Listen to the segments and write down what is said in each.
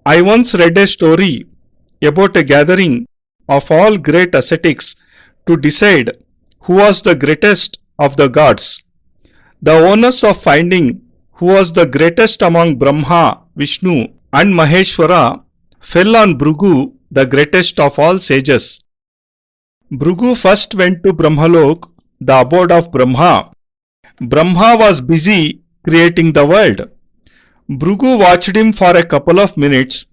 I once read a story about a gathering of all great ascetics to decide who was the greatest of the gods. The onus of finding who was the greatest among Brahma, Vishnu, and Maheshwara fell on Bhrigu, the greatest of all sages. Bhrigu first went to Brahmalok, the abode of Brahma. Brahma was busy creating the world. Bhrigu watched him for a couple of minutes,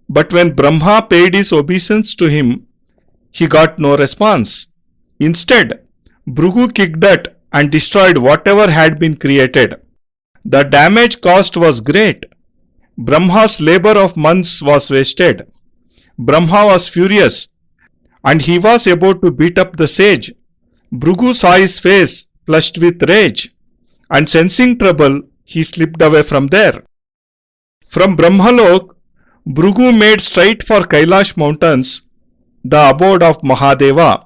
but when Brahma paid his obeisance to him, he got no response. Instead, Bhrigu kicked at and destroyed whatever had been created. The damage caused was great. Brahma's labor of months was wasted. Brahma was furious, and he was about to beat up the sage. Bhrigu saw his face flushed with rage, and sensing trouble, he slipped away from there. From Brahmalok, Bhrigu made straight for Kailash mountains, the abode of Mahadeva.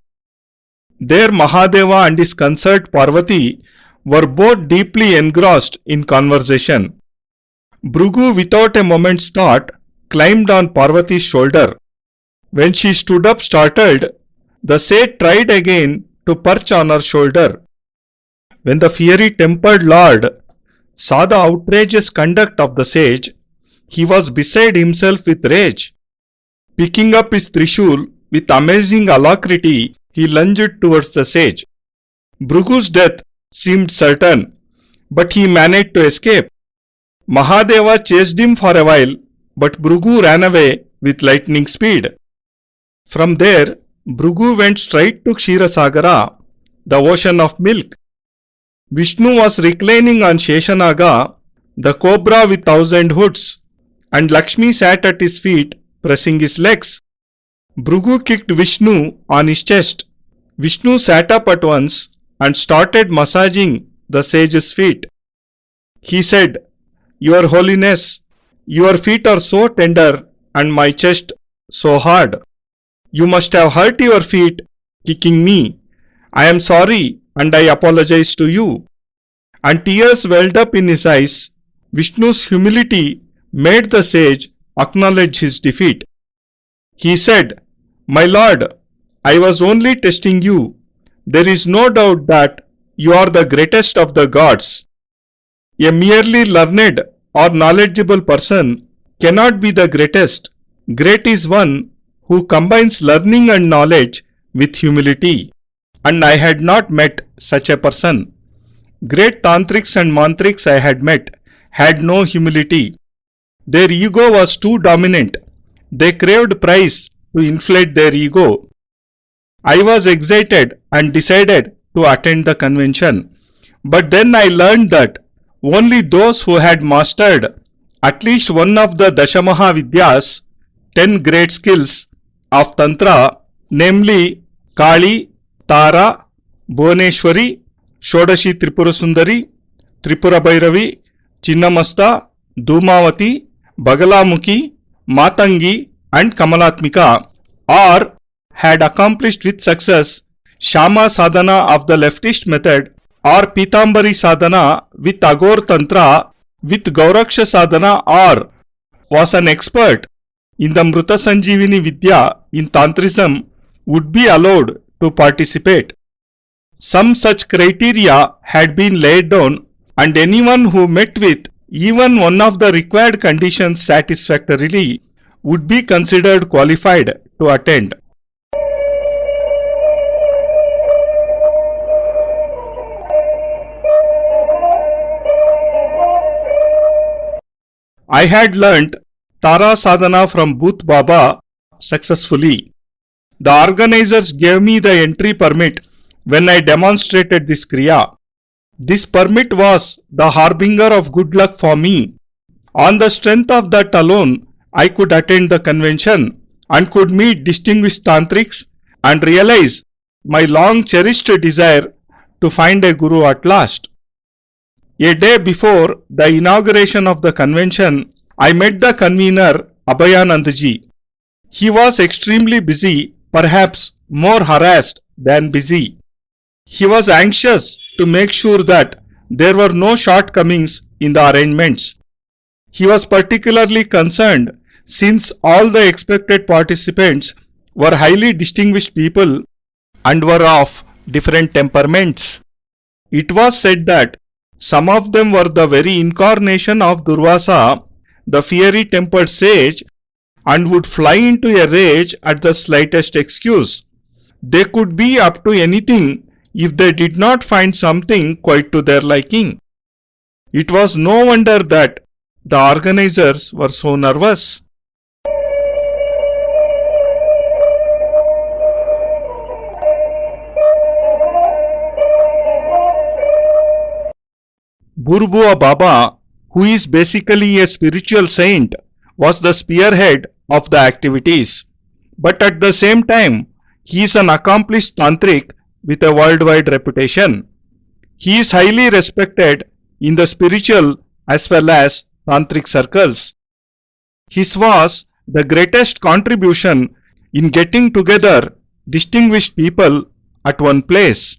There Mahadeva and his consort Parvati were both deeply engrossed in conversation. Bhrigu, without a moment's thought, climbed on Parvati's shoulder. When she stood up startled, the sage tried again to perch on her shoulder. When the fiery-tempered lord saw the outrageous conduct of the sage, he was beside himself with rage. Picking up his trishul with amazing alacrity, he lunged towards the sage. Bhrigu's death seemed certain, but he managed to escape. Mahadeva chased him for a while, but Bhrigu ran away with lightning speed. From there, Bhrigu went straight to Ksheerasagara, the ocean of milk. Vishnu was reclining on Sheshanaga, the cobra with 1,000 hoods, and Lakshmi sat at his feet, pressing his legs. Bhrigu kicked Vishnu on his chest. Vishnu sat up at once and started massaging the sage's feet. He said, "Your Holiness, your feet are so tender and my chest so hard. You must have hurt your feet kicking me. I am sorry and I apologize to you." And tears welled up in his eyes. Vishnu's humility made the sage acknowledge his defeat. He said, "My lord, I was only testing you. There is no doubt that you are the greatest of the gods. A merely learned or knowledgeable person cannot be the greatest. Great is one who combines learning and knowledge with humility, and I had not met such a person. Great tantrics and mantrics I had met had no humility. Their ego was too dominant. They craved praise to inflate their ego. I was excited and decided to attend the convention. But then I learned that only those who had mastered at least one of the Dashamaha Vidyas, 10 great skills of Tantra, namely Kali, Tara, Bhuvaneshwari, Shodashi Tripura Sundari, Tripura Bhairavi, Chinnamasta, Dhumavati, Bagalamukhi, Matangi and Kamalatmika, or had accomplished with success Shama Sadhana of the leftist method or Pitambari Sadhana with Agor Tantra with Gauraksha Sadhana, or was an expert in the Mruta Sanjeevani Vidya in Tantrism would be allowed to participate. Some such criteria had been laid down, and anyone who met with even one of the required conditions satisfactorily would be considered qualified to attend. I had learnt Tara Sadhana from Booth Baba successfully. The organizers gave me the entry permit when I demonstrated this Kriya. This permit was the harbinger of good luck for me. On the strength of that alone, I could attend the convention and could meet distinguished tantrics and realize my long cherished desire to find a guru at last. A day before the inauguration of the convention, I met the convener Abhayanandji. He was extremely busy, perhaps more harassed than busy. He was anxious to make sure that there were no shortcomings in the arrangements. He was particularly concerned since all the expected participants were highly distinguished people and were of different temperaments. It was said that some of them were the very incarnation of Durvasa, the fiery tempered sage, and would fly into a rage at the slightest excuse. They could be up to anything if they did not find something quite to their liking. It was no wonder that the organizers were so nervous. Burbua Baba, who is basically a spiritual saint, was the spearhead of the activities. But at the same time, he is an accomplished tantric with a worldwide reputation. He is highly respected in the spiritual as well as tantric circles. His was the greatest contribution in getting together distinguished people at one place.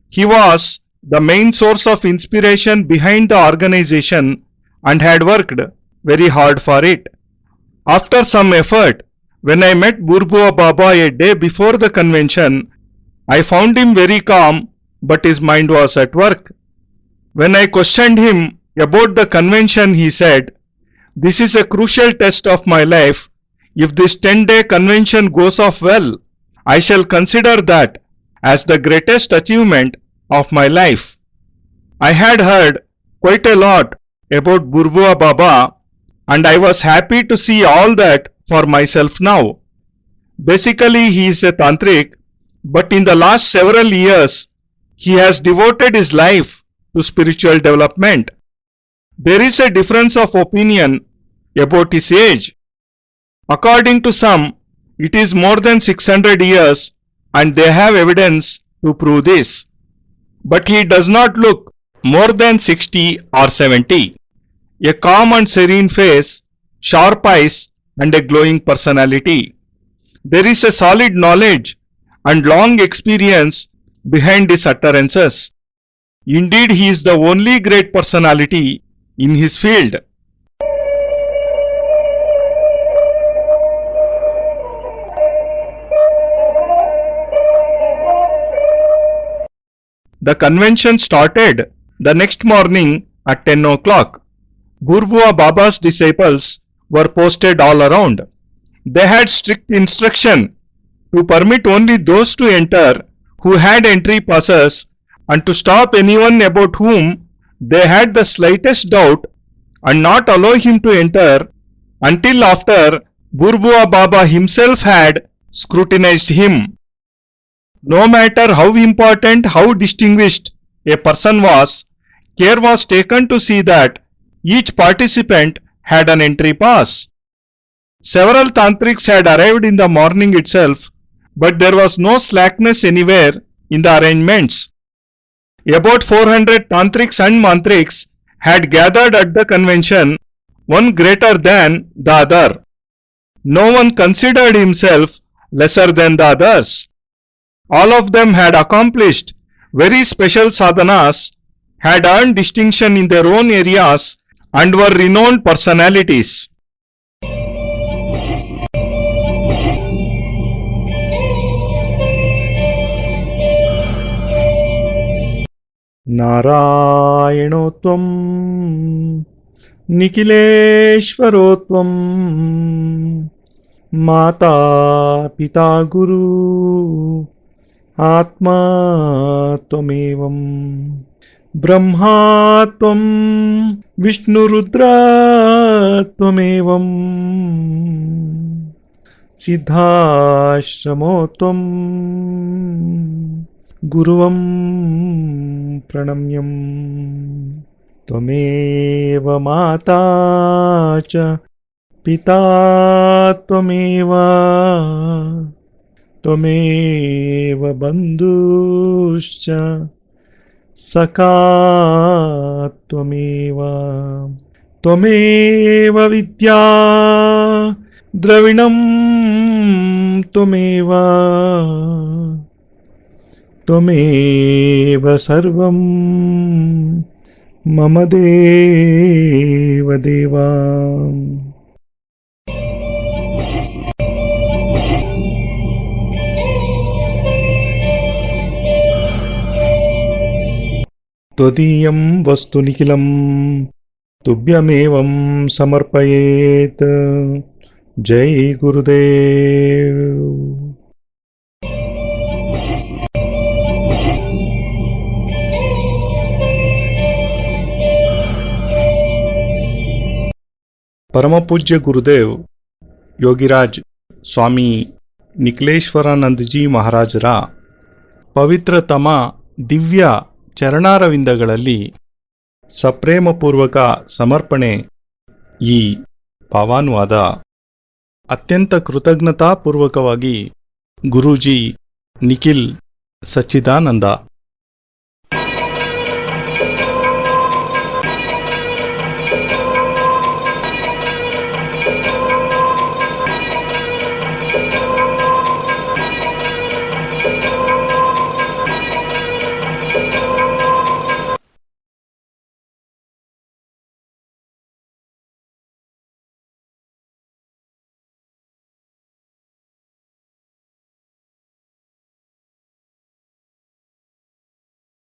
He was the main source of inspiration behind the organization and had worked very hard for it. After some effort, when I met Burbua Baba a day before the convention, I found him very calm, but his mind was at work. When I questioned him about the convention, he said, "This is a crucial test of my life. If this 10-day convention goes off well, I shall consider that as the greatest achievement of my life." I had heard quite a lot about Burbua Baba, and I was happy to see all that for myself now. Basically, he is a tantric, but in the last several years, he has devoted his life to spiritual development. There is a difference of opinion about his age. According to some, it is more than 600 years, and they have evidence to prove this. But he does not look more than 60 or 70. A calm and serene face, sharp eyes, and a glowing personality. There is a solid knowledge and long experience behind his utterances. Indeed, he is the only great personality in his field. The convention started the next morning at 10 o'clock. Burbua Baba's disciples were posted all around. They had strict instruction to permit only those to enter who had entry passes and to stop anyone about whom they had the slightest doubt and not allow him to enter until after Burbua Baba himself had scrutinized him. No matter how important, how distinguished a person was, care was taken to see that each participant had an entry pass. Several tantrics had arrived in the morning itself, but there was no slackness anywhere in the arrangements. About 400 tantrics and mantriks had gathered at the convention, one greater than the other. No one considered himself lesser than the others. All of them had accomplished very special sadhanas, had earned distinction in their own areas, and were renowned personalities. नारायणोत्वं निखिलेश्वरोत्वं माता पिता गुरु आत्मा त्वमेवं ब्रह्मा त्वं विष्णुरुद्रा त्वमेवं सिद्धाश्रमो त्वं गुरुवं प्रणम्यं त्वमेव माता च पिता त्वमेव त्वमेव बन्धुश्च सखा त्वमेव त्वमेव विद्या द्रविणं त्वमेव त्वमेव सर्वं मम देव देवा। त्वदीयं वस्तु निखिलं तुभ्यमेवं समर्पयेत्। जय गुरुदेव। ಪರಮಪೂಜ್ಯ ಗುರುದೇವ್ ಯೋಗಿರಾಜ್ ಸ್ವಾಮಿ ನಿಖಿಲೇಶ್ವರಾನಂದಜಿ ಮಹಾರಾಜರ ಪವಿತ್ರತಮ ದಿವ್ಯ ಚರಣಾರವಿಂದಗಳಲ್ಲಿ ಸಪ್ರೇಮಪೂರ್ವಕ ಸಮರ್ಪಣೆ ಈ ಭಾವಾನುವಾದ ಅತ್ಯಂತ ಕೃತಜ್ಞತಾಪೂರ್ವಕವಾಗಿ ಗುರೂಜಿ ನಿಖಿಲ್ ಸಚ್ಚಿದಾನಂದ